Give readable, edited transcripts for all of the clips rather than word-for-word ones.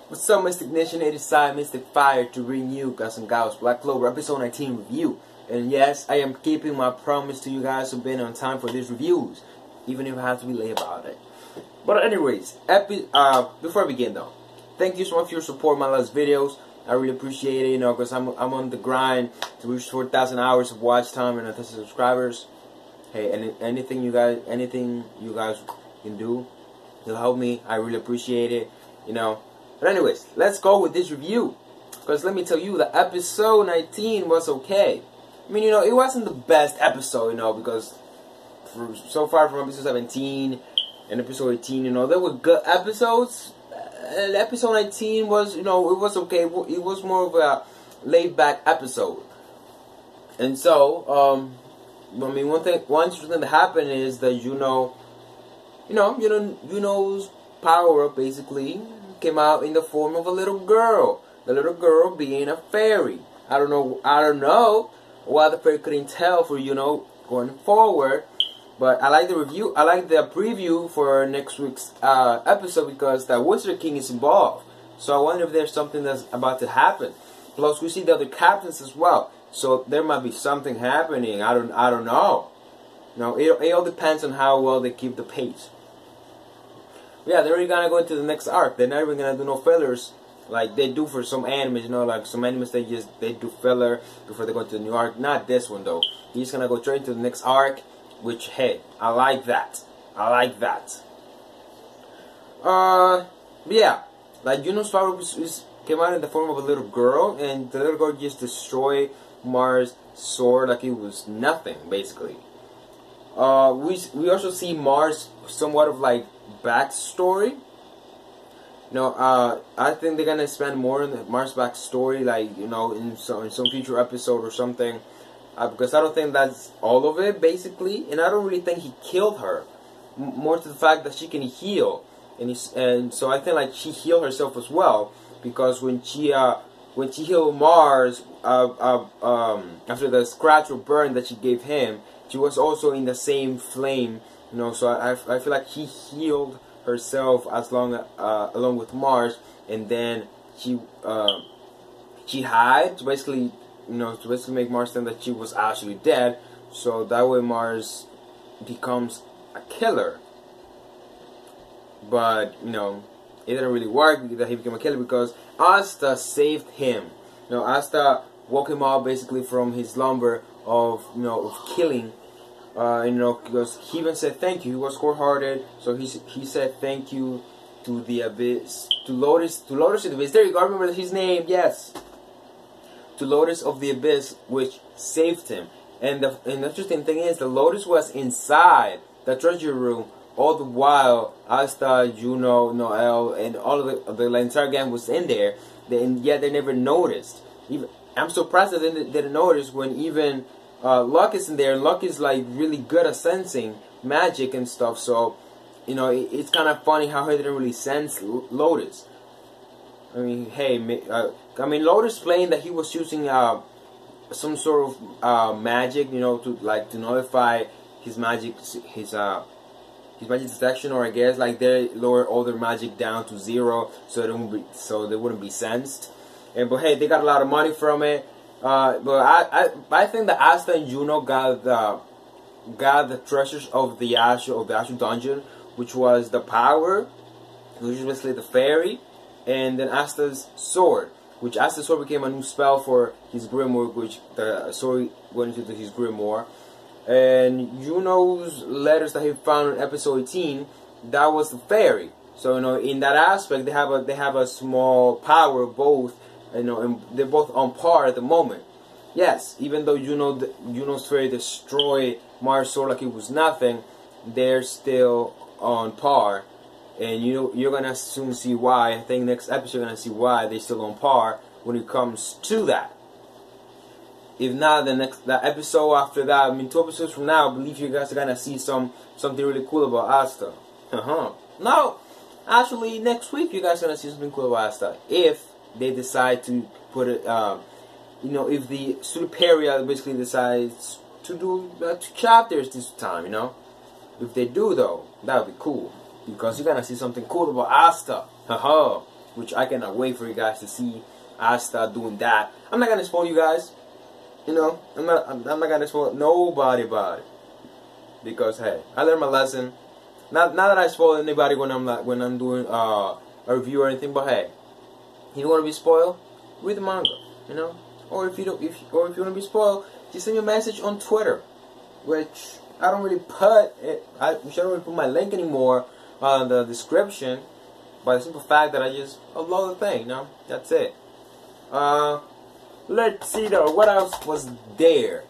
What's up, Mystic Nation? It is side Mystic Fire to bring you guys and gals Black Clover episode 19 review. And yes, I am keeping my promise to you guys of being on time for these reviews, even if I have to be late about it. But anyways, before I begin though, thank you so much for your support in my last videos. I really appreciate it, you know, because I'm on the grind to reach 4,000 hours of watch time and 1,000 subscribers. Hey, anything you guys can do to help me, I really appreciate it, you know. But anyways, let's go with this review. Because let me tell you, the episode 19 was okay. I mean, you know, it wasn't the best episode, you know, because so far from episode 17 and episode 18, you know, there were good episodes. And episode 19 was, you know, it was okay. It was more of a laid-back episode. And so, I mean, one interesting thing that happened is that Yuno's power-up basically came out in the form of a little girl. The little girl being a fairy. I don't know why the fairy couldn't tell for Yuno going forward. But I like the review. I like the preview for next week's episode because the Wizard King is involved. So I wonder if there's something that's about to happen. Plus, we see the other captains as well. So there might be something happening. I don't know. You know, it all depends on how well they keep the pace. Yeah, they're already gonna go into the next arc. They're not even gonna do no fillers like they do for some animes. You know, like some animes they do filler before they go into the new arc. Not this one though. He's gonna go straight into the next arc. Which, hey, I like that. I like that. Yeah, like Yuno's power came out in the form of a little girl, and the little girl just destroyed Mars' sword like it was nothing, basically. We also see Mars somewhat of like backstory. You know, I think they're gonna spend more on Mars' backstory, like, you know, in some future episode or something. Because I don't think that's all of it, basically, and I don't really think he killed her. More to the fact that she can heal, and so I think like she healed herself as well, because when she healed Mars after the scratch or burn that she gave him, she was also in the same flame, you know. So I feel like he healed herself along with Mars, and then she hid, basically. You know, to basically make Mars think that she was actually dead, so that way Mars becomes a killer. But, you know, it didn't really work that he became a killer because Asta saved him. You know, Asta woke him up basically from his slumber of, you know, of killing. You know, because he even said thank you. He was cold-hearted, so he said thank you to the Abyss, to Lotus of the Abyss. There you go. I remember his name. Yes. To Lotus of the Abyss, which saved him. And the interesting thing is, the Lotus was inside the treasure room all the while. Asta, Yuno, Noel, and all of the entire gang was in there. And yet they never noticed. I'm surprised that they didn't notice when even Luck is in there. And Luck is like really good at sensing magic and stuff. So, you know, it's kind of funny how he didn't really sense Lotus. I mean, hey, Lotus explained that he was using some sort of magic, you know, to nullify his magic, his magic detection, or I guess like they lower all their magic down to 0, so they wouldn't be sensed. But hey, they got a lot of money from it. But I think that Asta and Yuno got the treasures of the actual dungeon, which was the power, which is basically the fairy. And then Asta's sword, which Asta's sword became a new spell for his grimoire, which the sword went into his grimoire. And Yuno's letters that he found in episode 18, that was the fairy. So, you know, in that aspect, they have a small power both, you know, and they're both on par at the moment. Yes, even though Yuno's fairy destroyed Mars' sword like it was nothing, they're still on par. And you're gonna soon see why. I think next episode you're gonna see why they're still on par when it comes to that. If not, the episode after that, I mean 2 episodes from now, I believe you guys are gonna see something really cool about Asta. No, actually next week you guys are gonna see something cool about Asta if they decide to put it. You know, if the Superior basically decides to do 2 chapters this time, you know. If they do though, that would be cool. Because you're gonna see something cool about Asta. Haha. which I cannot wait for you guys to see Asta doing that. I'm not gonna spoil you guys. You know, I'm not gonna spoil nobody about it, because hey, I learned my lesson. Not that I spoil anybody when I'm doing a review or anything, but hey, you don't want to be spoiled, read the manga, you know. Or if you want to be spoiled, just send me a message on Twitter, which I don't really put I don't really put my link anymore on the description, by the simple fact that I just upload the thing. You know, that's it. Let's see though, what else was there?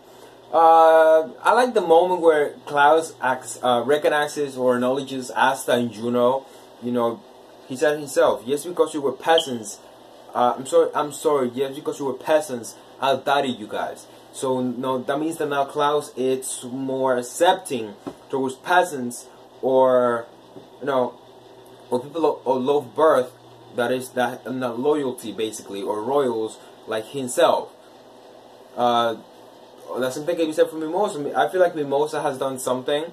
I like the moment where Klaus recognizes or acknowledges Asta and Yuno. You know, he said himself, "Yes, because you were peasants. I'm sorry. Yes, because you were peasants, I'll die to you guys." So no, that means that now Klaus is more accepting towards peasants, or you know, or people of low birth. That is not loyalty, basically, or royals like himself. That's something that you said for Mimosa. I feel like Mimosa has done something,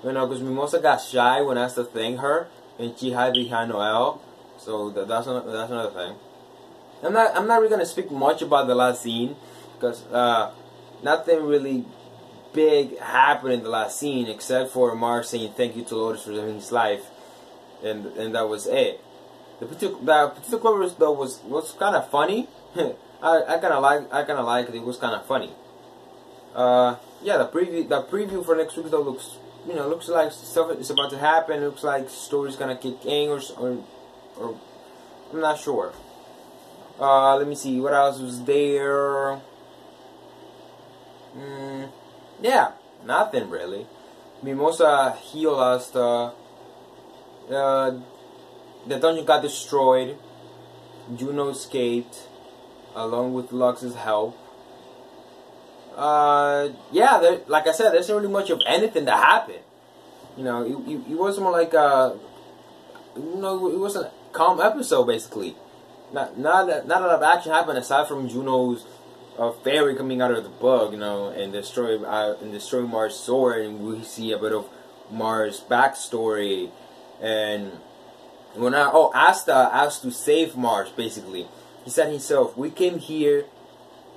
you know, because Mimosa got shy when asked to thank her, and she hid behind Noel. So that's another thing. I'm not really gonna speak much about the last scene, because nothing really big happened in the last scene except for Mars saying thank you to Lotus for saving his life, and that was it. The particular Clover though was kind of funny. I kind of like it. It was kind of funny. Yeah, the preview for next week though looks like stuff is about to happen. It looks like story's gonna kick in, or I'm not sure. Let me see what else was there. Yeah, nothing really. Mimosa healed us. The dungeon got destroyed. Yuno escaped, along with Lux's help. Yeah, like I said, there's not really much of anything that happened. You know, it was more like it was a calm episode basically. Not a lot of action happened aside from Juno's fairy coming out of the bug, you know, and destroying Mars' sword, and we see a bit of Mars' backstory, and when Asta asked to save Mars, basically. He said himself, "We came here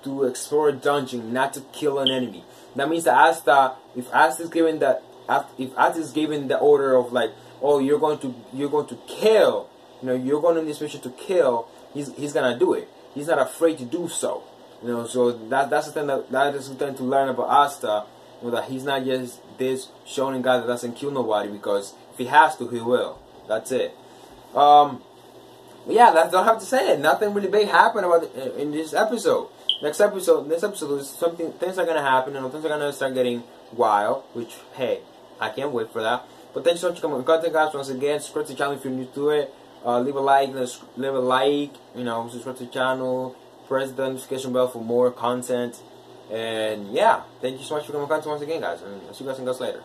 to explore a dungeon, not to kill an enemy." That means that if Asta is given the order of like, "Oh, you're going to kill," you know, you're going on this mission to kill, he's gonna do it. He's not afraid to do so. You know, so that's the thing that is something to learn about Asta. You know, that he's not just this shonen guy that doesn't kill nobody, because if he has to, he will. That's it. Yeah, that's all I have to say. Nothing really big happened in this episode. Next episode is things are gonna happen, and things are gonna start getting wild. Which, hey, I can't wait for that. But thanks so much for coming. Content, guys. Once again, subscribe to the channel if you're new to it. Leave a like. You know, subscribe to the channel. Press the notification bell for more content. And yeah, thank you so much for coming. Content once again, guys. And I'll see you guys later.